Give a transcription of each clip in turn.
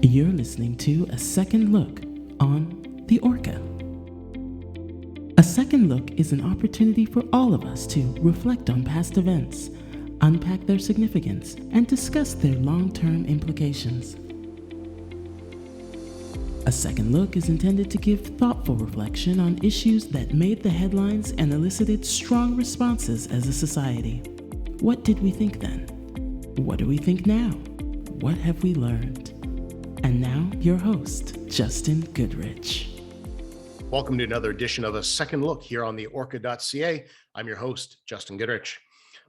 You're listening to A Second Look on the Orca. A second look is an opportunity for all of us to reflect on past events, unpack their significance, and discuss their long-term implications. A second look is intended to give thoughtful reflection on issues that made the headlines and elicited strong responses as a society. What did we think then? What do we think now? What have we learned? And now, your host, Justin Goodrich. Welcome to another edition of A Second Look here on the orca.ca. I'm your host, Justin Goodrich.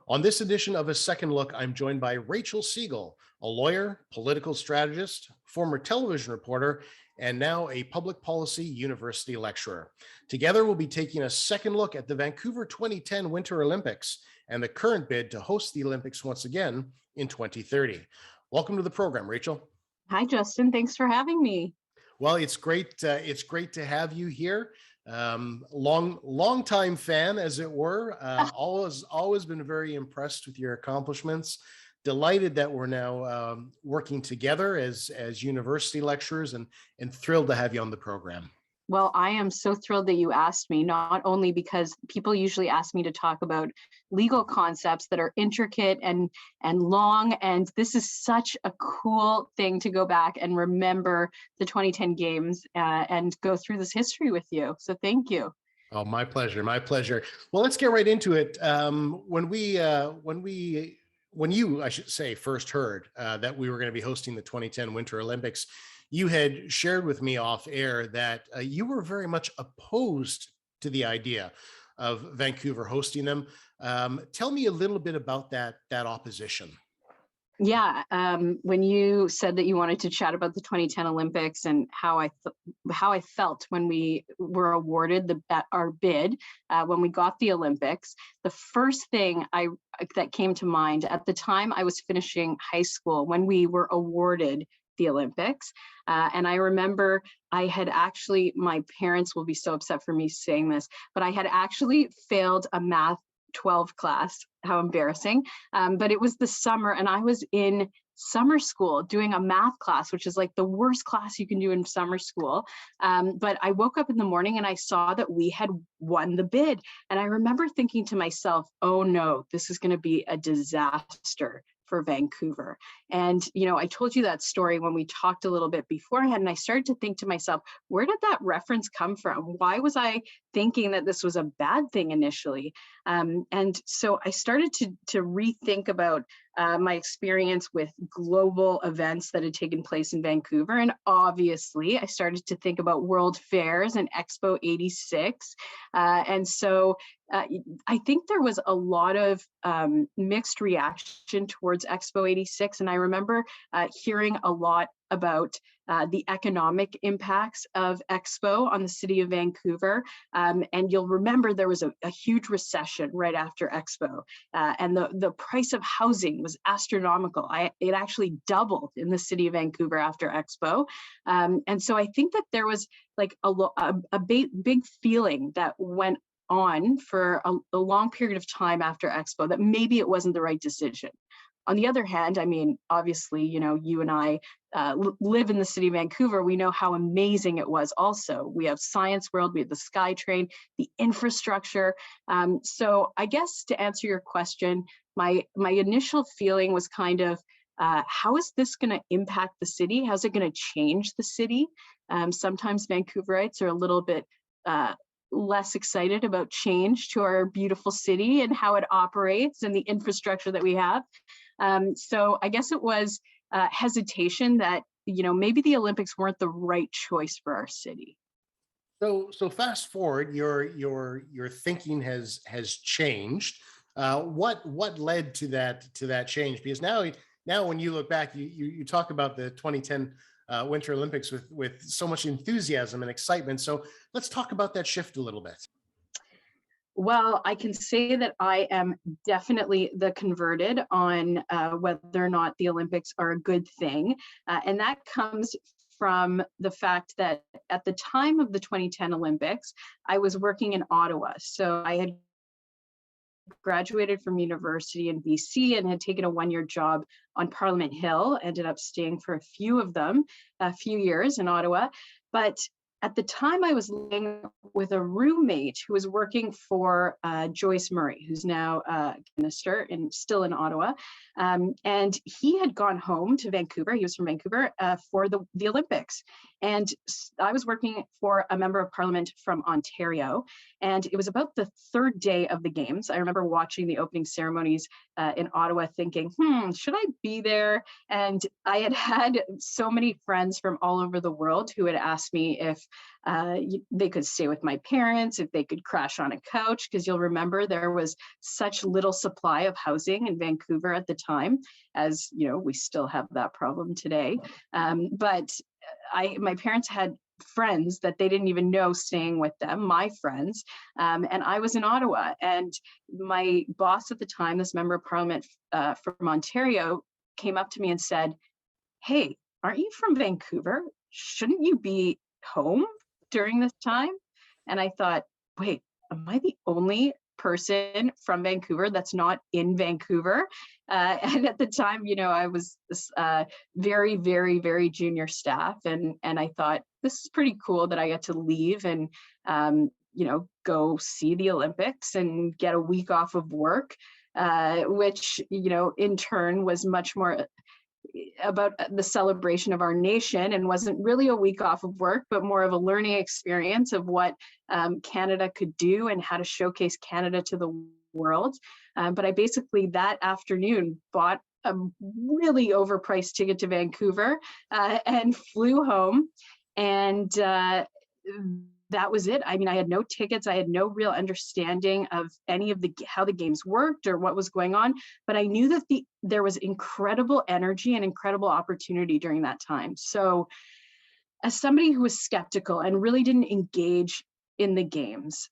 On this edition of A Second Look, I'm joined by Rachel Segal, a lawyer, political strategist, former television reporter, and now a public policy university lecturer. Together, we'll be taking a second look at the Vancouver 2010 Winter Olympics and the current bid to host the Olympics once again in 2030. Welcome to the program, Rachel. Hi, Justin. Thanks for having me. Well, it's great. It's great to have you here. Long time fan, as it were. Always been very impressed with your accomplishments. Delighted that we're now working together as university lecturers, and thrilled to have you on the program. Well, I am so thrilled that you asked me, not only because people usually ask me to talk about legal concepts that are intricate and long, and this is such a cool thing to go back and remember the 2010 games and go through this history with you. So thank you. Oh, my pleasure. My pleasure. Well, let's get right into it. When you, I should say, first heard that we were going to be hosting the 2010 Winter Olympics, you had shared with me off air that you were very much opposed to the idea of Vancouver hosting them. Tell me a little bit about that opposition. Yeah, when you said that you wanted to chat about the 2010 Olympics and how I felt when we were awarded our bid, when we got the Olympics, the first thing that came to mind at the time, I was finishing high school when we were awarded the Olympics. And I remember I had actually, my parents will be so upset for me saying this, but I had actually failed a math 12 class. How embarrassing. But it was the summer and I was in summer school doing a math class, which is like the worst class you can do in summer school. But I woke up in the morning and I saw that we had won the bid. And I remember thinking to myself, oh no, this is going to be a disaster for Vancouver. And, you know, I told you that story when we talked a little bit beforehand, and I started to think to myself, where did that reference come from? Why was I thinking that this was a bad thing initially? And so I started to rethink about my experience with global events that had taken place in Vancouver. And obviously, I started to think about World Fairs and Expo 86. And so I think there was a lot of mixed reaction towards Expo 86. And I remember hearing a lot about the economic impacts of Expo on the city of Vancouver. And you'll remember there was a huge recession right after Expo. And the price of housing was astronomical. It actually doubled in the city of Vancouver after Expo. And so I think that there was like a big feeling that went on for a long period of time after Expo that maybe it wasn't the right decision. On the other hand, I mean, obviously, you know, you and I live in the city of Vancouver. We know how amazing it was also. We have Science World, we have the SkyTrain, the infrastructure. So I guess to answer your question, my initial feeling was kind of, how is this going to impact the city? How's it going to change the city? Sometimes Vancouverites are a little bit less excited about change to our beautiful city and how it operates and the infrastructure that we have. So I guess it was hesitation that, you know, maybe the Olympics weren't the right choice for our city. So fast forward, your thinking has changed. What led to that change? Because now when you look back, you talk about the 2010 Winter Olympics with so much enthusiasm and excitement. So let's talk about that shift a little bit. Well, I can say that I am definitely the converted on whether or not the Olympics are a good thing. And that comes from the fact that at the time of the 2010 Olympics, I was working in Ottawa. So I had graduated from university in BC and had taken a one-year job on Parliament Hill, ended up staying for a few years in Ottawa. But at the time, I was living with a roommate who was working for Joyce Murray, who's now a minister and still in Ottawa. And he had gone home to Vancouver. He was from Vancouver for the Olympics. And I was working for a member of parliament from Ontario. And it was about the third day of the games. I remember watching the opening ceremonies in Ottawa thinking, should I be there? And I had so many friends from all over the world who had asked me if they could stay with my parents, if they could crash on a couch, because you'll remember there was such little supply of housing in Vancouver at the time, as you know, we still have that problem today. But my parents had friends that they didn't even know staying with them, my friends, and I was in Ottawa. And my boss at the time, this member of parliament from Ontario, came up to me and said, "Hey, aren't you from Vancouver? Shouldn't you be home during this time?" And I thought, wait, am I the only person from Vancouver that's not in Vancouver? And at the time, you know, I was very, very, very junior staff. And I thought, this is pretty cool that I get to leave and, you know, go see the Olympics and get a week off of work, which, you know, in turn was much more about the celebration of our nation and wasn't really a week off of work, but more of a learning experience of what Canada could do and how to showcase Canada to the world. But I basically that afternoon bought a really overpriced ticket to Vancouver and flew home. And that was it. I mean, I had no tickets. I had no real understanding of any of how the games worked or what was going on. But I knew that there was incredible energy and incredible opportunity during that time. So as somebody who was skeptical and really didn't engage in the games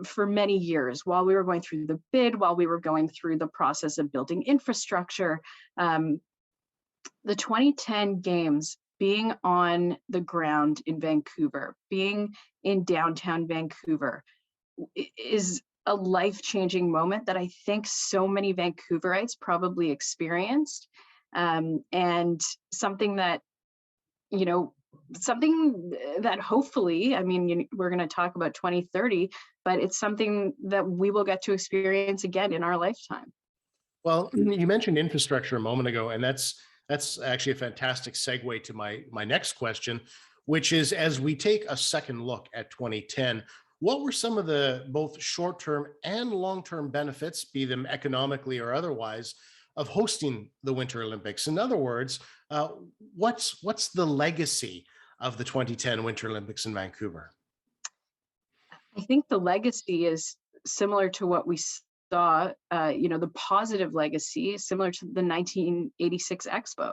for many years, while we were going through the bid, while we were going through the process of building infrastructure, the 2010 games, being on the ground in Vancouver, being in downtown Vancouver, is a life-changing moment that I think so many Vancouverites probably experienced, and something that, you know, something that hopefully, I mean, we're going to talk about 2030, but it's something that we will get to experience again in our lifetime. Well, you mentioned infrastructure a moment ago, and that's actually a fantastic segue to my next question, which is, as we take a second look at 2010, what were some of the both short-term and long-term benefits, be them economically or otherwise, of hosting the Winter Olympics? In other words, what's the legacy of the 2010 Winter Olympics in Vancouver? I think the legacy is similar to what we saw, you know, the positive legacy, similar to the 1986 Expo.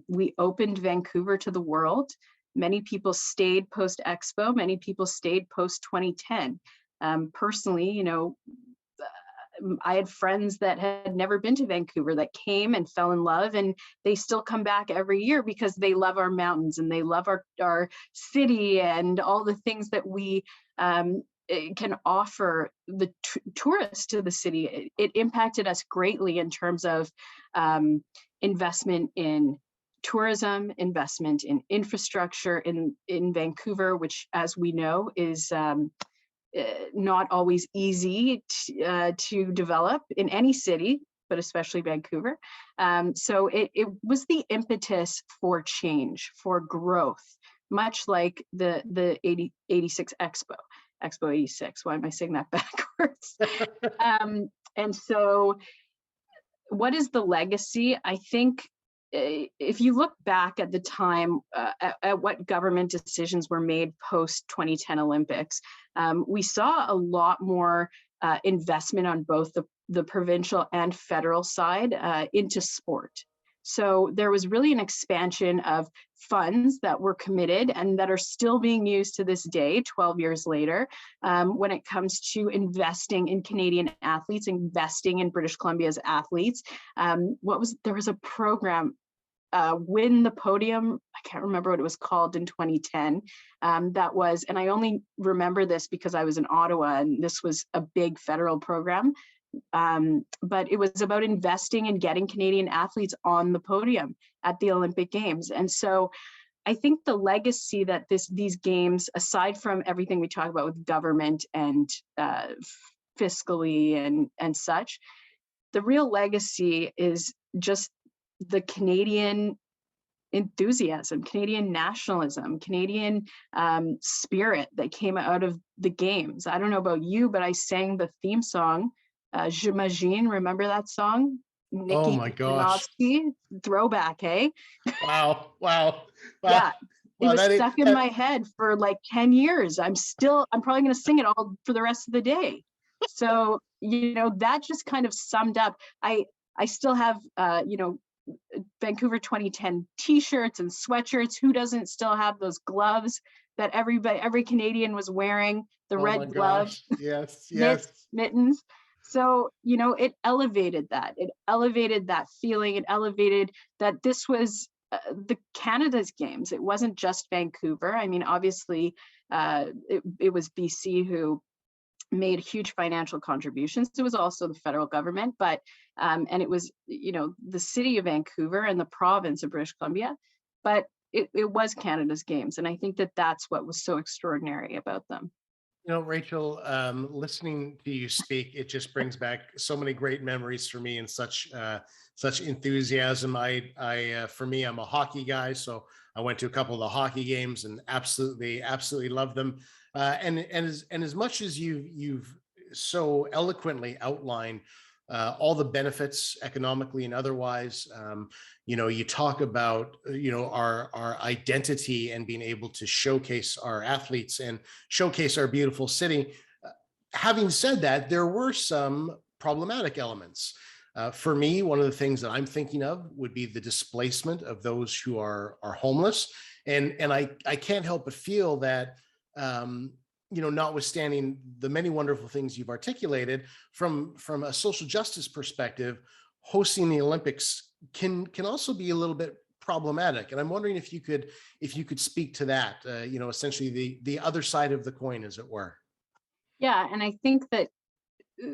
We opened Vancouver to the world. Many people stayed post-Expo. Many people stayed post-2010. Personally, you know, I had friends that had never been to Vancouver that came and fell in love, and they still come back every year because they love our mountains and they love our city and all the things that we can offer the tourists to the city. It impacted us greatly in terms of investment in tourism, investment in infrastructure in Vancouver, which, as we know, is not always easy to develop in any city, but especially Vancouver. So it was the impetus for change, for growth, much like the 86 Expo 86. Why am I saying that backwards? And so what is the legacy? I think if you look back at the time at what government decisions were made post 2010 Olympics, we saw a lot more investment on both the provincial and federal side into sport. So there was really an expansion of funds that were committed and that are still being used to this day, 12 years later, when it comes to investing in Canadian athletes, investing in British Columbia's athletes. There was a program, Win the Podium, I can't remember what it was called, in 2010. That was, and I only remember this because I was in Ottawa and this was a big federal program. But it was about investing and getting Canadian athletes on the podium at the Olympic Games. And so I think the legacy that these games, aside from everything we talk about with government and fiscally and such, the real legacy is just the Canadian enthusiasm, Canadian nationalism, Canadian spirit that came out of the games. I don't know about you, but I sang the theme song, J'imagine. Remember that song? Nikki Oh my gosh. Kazanowski, throwback, hey? Wow. Yeah, it was that is- stuck in my head for like 10 years. I'm probably going to sing it all for the rest of the day. So, that just kind of summed up. I still have, Vancouver 2010 t-shirts and sweatshirts. Who doesn't still have those gloves that every Canadian was wearing, the red gloves? Yes. Mittens. So, it elevated that. It elevated that feeling. It elevated that this was the Canada's games. It wasn't just Vancouver. I mean, obviously, it was BC who made huge financial contributions. It was also the federal government, but and it was the city of Vancouver and the province of British Columbia, but it was Canada's games, and I think that's what was so extraordinary about them. Rachel, listening to you speak, it just brings back so many great memories for me and such enthusiasm. For me, I'm a hockey guy, so I went to a couple of the hockey games and absolutely love them. And as much as you've so eloquently outlined all the benefits economically and otherwise, you talk about our identity and being able to showcase our athletes and showcase our beautiful city. Having said that, there were some problematic elements. For me, one of the things that I'm thinking of would be the displacement of those who are homeless, and I can't help but feel that notwithstanding the many wonderful things you've articulated, from a social justice perspective, hosting the Olympics can also be a little bit problematic. And I'm wondering if you could speak to that, essentially the other side of the coin, as it were. Yeah, and I think that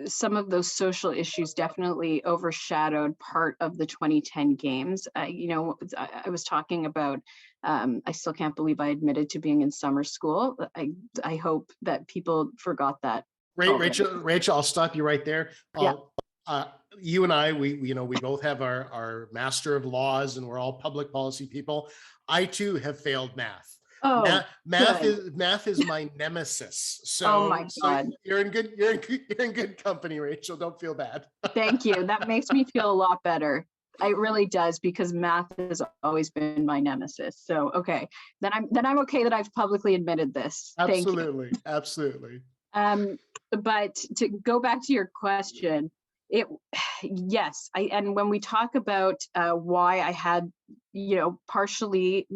some of those social issues definitely overshadowed part of the 2010 games. I was talking about, I still can't believe I admitted to being in summer school. I hope that people forgot that. Rachel, I'll stop you right there. Yeah. You and I, we both have our Master of Laws, and we're all public policy people. I too have failed math. Oh, math is my nemesis. So, oh my God. So you're in good company, Rachel. Don't feel bad. Thank you. That makes me feel a lot better. It really does, because math has always been my nemesis. So, okay, then I'm okay that I've publicly admitted this. Absolutely. Thank you. Absolutely. But to go back to your question, yes, and when we talk about why I had, partially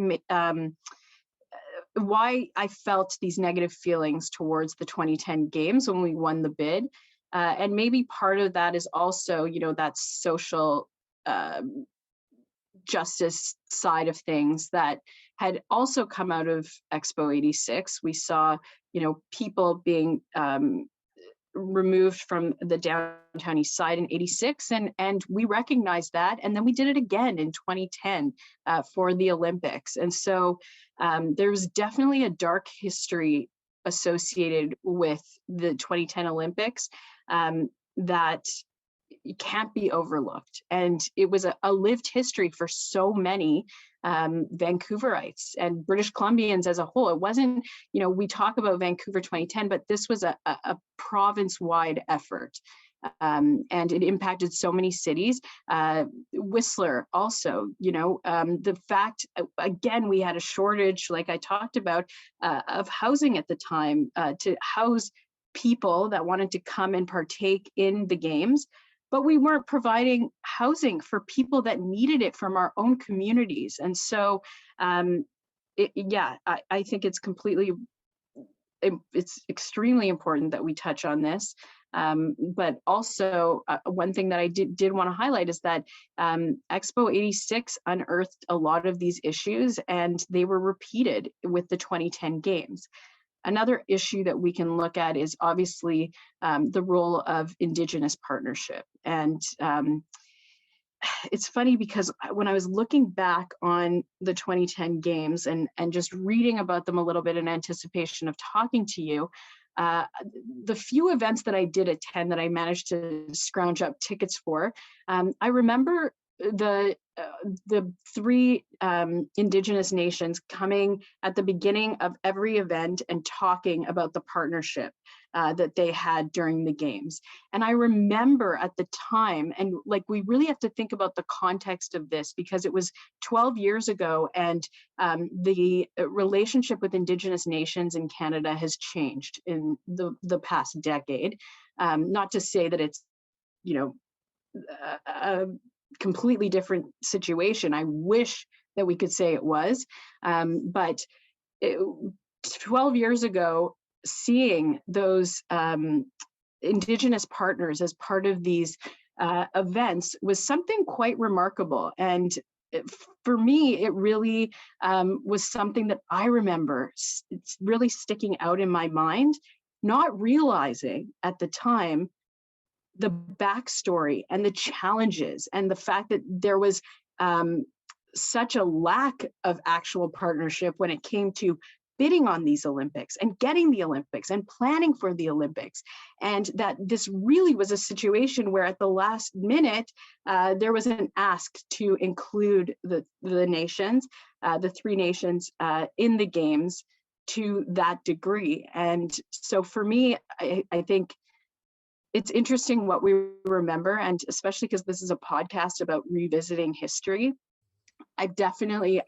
why I felt these negative feelings towards the 2010 games when we won the bid. And maybe part of that is also, that social justice side of things that had also come out of Expo 86. We saw, people being removed from the downtown east side in 86, and we recognized that, and then we did it again in 2010 for the Olympics. And so there's definitely a dark history associated with the 2010 Olympics that can't be overlooked, and it was a lived history for so many Vancouverites and British Columbians as a whole. It wasn't, we talk about Vancouver 2010, but this was a province-wide effort. And it impacted so many cities. Whistler also, the fact, again, we had a shortage, like I talked about, of housing at the time to house people that wanted to come and partake in the games. But we weren't providing housing for people that needed it from our own communities. And so, I think it's extremely important that we touch on this. But also, one thing that I did want to highlight is that Expo 86 unearthed a lot of these issues, and they were repeated with the 2010 games. Another issue that we can look at is obviously the role of Indigenous partnership. And it's funny because when I was looking back on the 2010 games and just reading about them a little bit in anticipation of talking to you, the few events that I did attend that I managed to scrounge up tickets for, I remember the three Indigenous nations coming at the beginning of every event and talking about the partnership that they had during the games. And I remember at the time, and like we really have to think about the context of this because it was 12 years ago, and the relationship with Indigenous nations in Canada has changed in the past decade. Not to say that it's, a completely different situation. I wish that we could say it was, but 12 years ago, seeing those Indigenous partners as part of these events was something quite remarkable. And for me, it really was something that I remember it's really sticking out in my mind, not realizing at the time the backstory and the challenges and the fact that there was such a lack of actual partnership when it came to bidding on these Olympics and getting the Olympics and planning for the Olympics. And that this really was a situation where at the last minute, there was an ask to include the nations, the three nations in the games to that degree. And so for me, I think it's interesting what we remember, and especially because this is a podcast about revisiting history. I definitely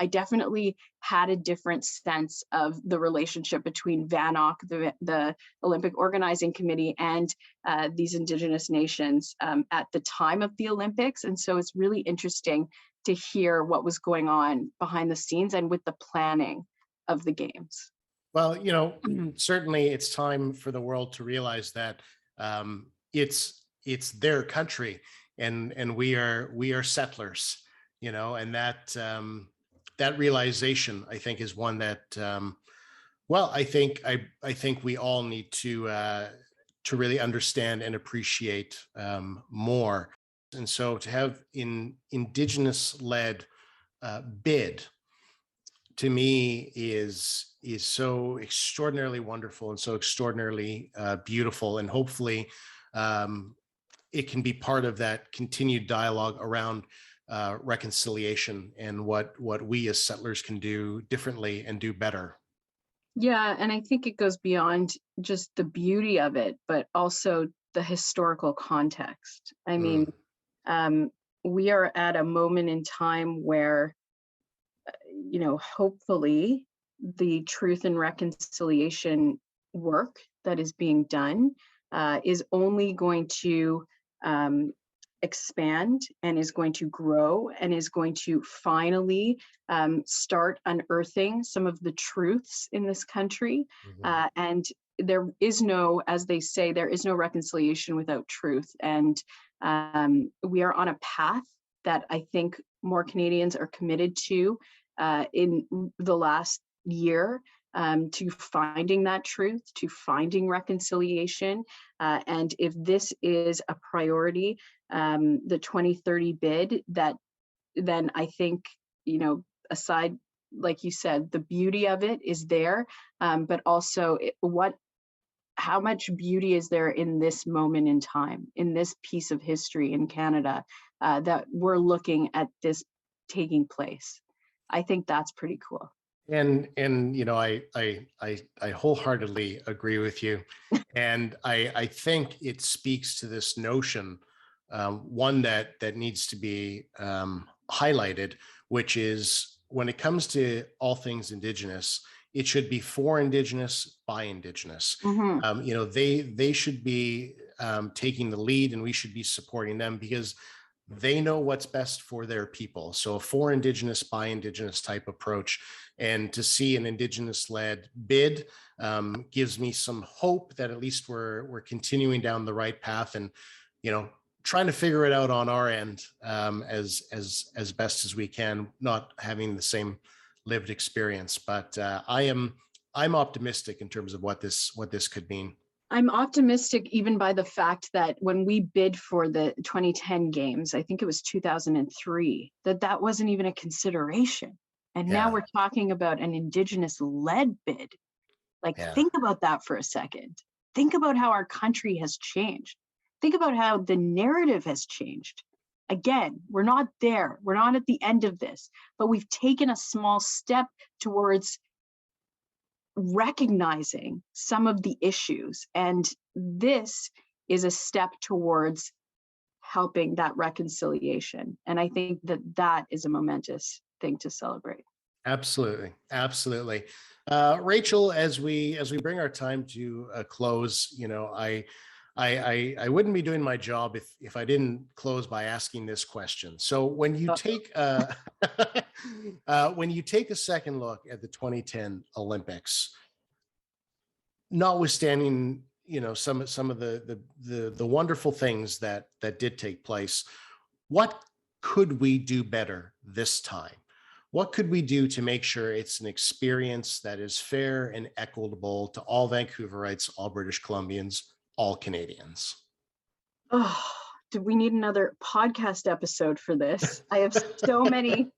had a different sense of the relationship between VANOC, the Olympic Organizing Committee, and these Indigenous nations at the time of the Olympics. And so it's really interesting to hear what was going on behind the scenes and with the planning of the games. Well, certainly it's time for the world to realize that it's their country, and we are settlers, and that realization, I think, is one that I think we all need to really understand and appreciate more. And so to have Indigenous-led bid, to me, is so extraordinarily wonderful and so extraordinarily beautiful, and hopefully it can be part of that continued dialogue around reconciliation and what we as settlers can do differently and do better. Yeah, and I think it goes beyond just the beauty of it, but also the historical context. I mean, we are at a moment in time where, hopefully the truth and reconciliation work that is being done is only going to expand and is going to grow and is going to finally start unearthing some of the truths in this country. And there is no, as they say, there is no reconciliation without truth. And we are on a path that I think more Canadians are committed to in the last year, to finding that truth, to finding reconciliation. And if this is a priority, the 2030 bid, then I think, aside, like you said, the beauty of it is there, but also how much beauty is there in this moment in time, in this piece of history in Canada, that we're looking at this taking place. I think that's pretty cool. And I wholeheartedly agree with you. And I think it speaks to this notion, one that needs to be highlighted, which is when it comes to all things Indigenous, it should be for Indigenous, by Indigenous. They should be taking the lead, and we should be supporting them because they know what's best for their people. So a for Indigenous, by Indigenous type approach. And to see an Indigenous-led bid gives me some hope that at least we're continuing down the right path, and trying to figure it out on our end as best as we can, not having the same lived experience. But I am I'm optimistic in terms of what this could mean. I'm optimistic even by the fact that when we bid for the 2010 games, I think it was 2003, that wasn't even a consideration. And now we're talking about an Indigenous-led bid. Like, think about that for a second. Think about how our country has changed. Think about how the narrative has changed. Again, we're not there. We're not at the end of this, but we've taken a small step towards recognizing some of the issues. And this is a step towards helping that reconciliation. And I think that is a momentous thing to celebrate. Absolutely. Absolutely. Rachel, as we bring our time to a close, I wouldn't be doing my job if I didn't close by asking this question. So when you take when you take a second look at the 2010 Olympics, notwithstanding some of the wonderful things that did take place, what could we do better this time? What could we do to make sure it's an experience that is fair and equitable to all Vancouverites, all British Columbians, all Canadians? Oh, do we need another podcast episode for this? I have so many,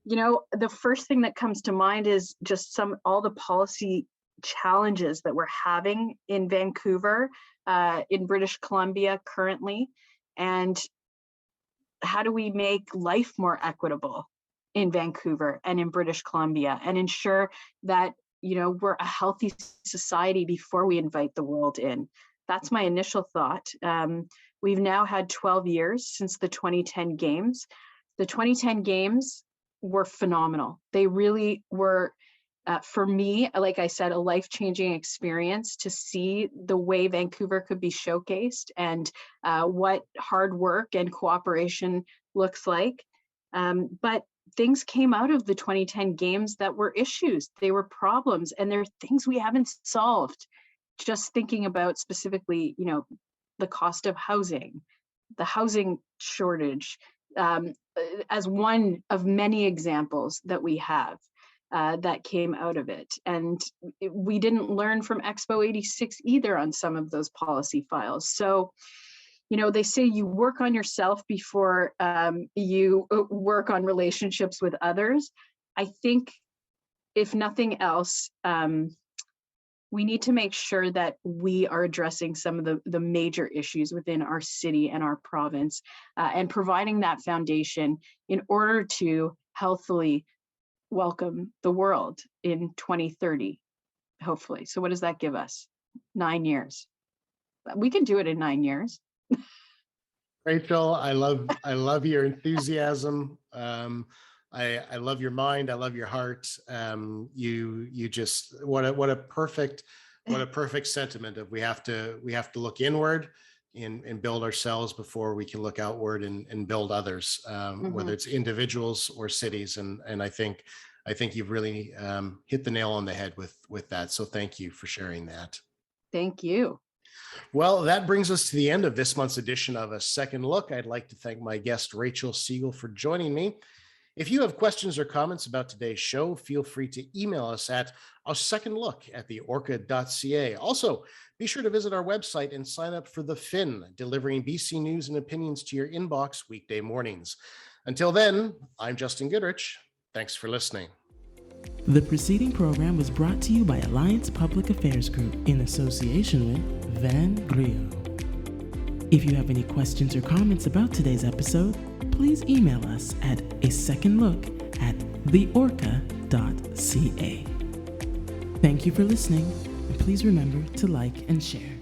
the first thing that comes to mind is just all the policy challenges that we're having in Vancouver, in British Columbia currently. And how do we make life more equitable in Vancouver and in British Columbia and ensure that, we're a healthy society before we invite the world in? That's my initial thought. We've now had 12 years since the 2010 games. The 2010 games were phenomenal. They really were, for me, like I said, a life-changing experience to see the way Vancouver could be showcased and what hard work and cooperation looks like. But things came out of the 2010 games that were issues. They were problems, and they're things we haven't solved. Just thinking about specifically, the cost of housing, the housing shortage, as one of many examples that we have that came out of it. And we didn't learn from Expo 86 either on some of those policy files. So, they say you work on yourself before you work on relationships with others. I think, if nothing else, we need to make sure that we are addressing some of the major issues within our city and our province, and providing that foundation in order to healthily welcome the world in 2030, hopefully. So what does that give us? 9 years. We can do it in 9 years. Rachel, I love your enthusiasm. I love your mind. I love your heart. You just what a perfect sentiment of we have to look inward and build ourselves before we can look outward and build others, whether it's individuals or cities. And I think you've really hit the nail on the head with that. So thank you for sharing that. Thank you. Well, that brings us to the end of this month's edition of A Second Look. I'd like to thank my guest, Rachel Segal, for joining me. If you have questions or comments about today's show, feel free to email us at asecondlook@theorca.ca. Also, be sure to visit our website and sign up for The Fin, delivering BC news and opinions to your inbox weekday mornings. Until then, I'm Justin Goodrich. Thanks for listening. The preceding program was brought to you by Alliance Public Affairs Group in association with Van Grio. If you have any questions or comments about today's episode, please email us at asecondlook@theorca.ca. Thank you for listening, and please remember to like and share.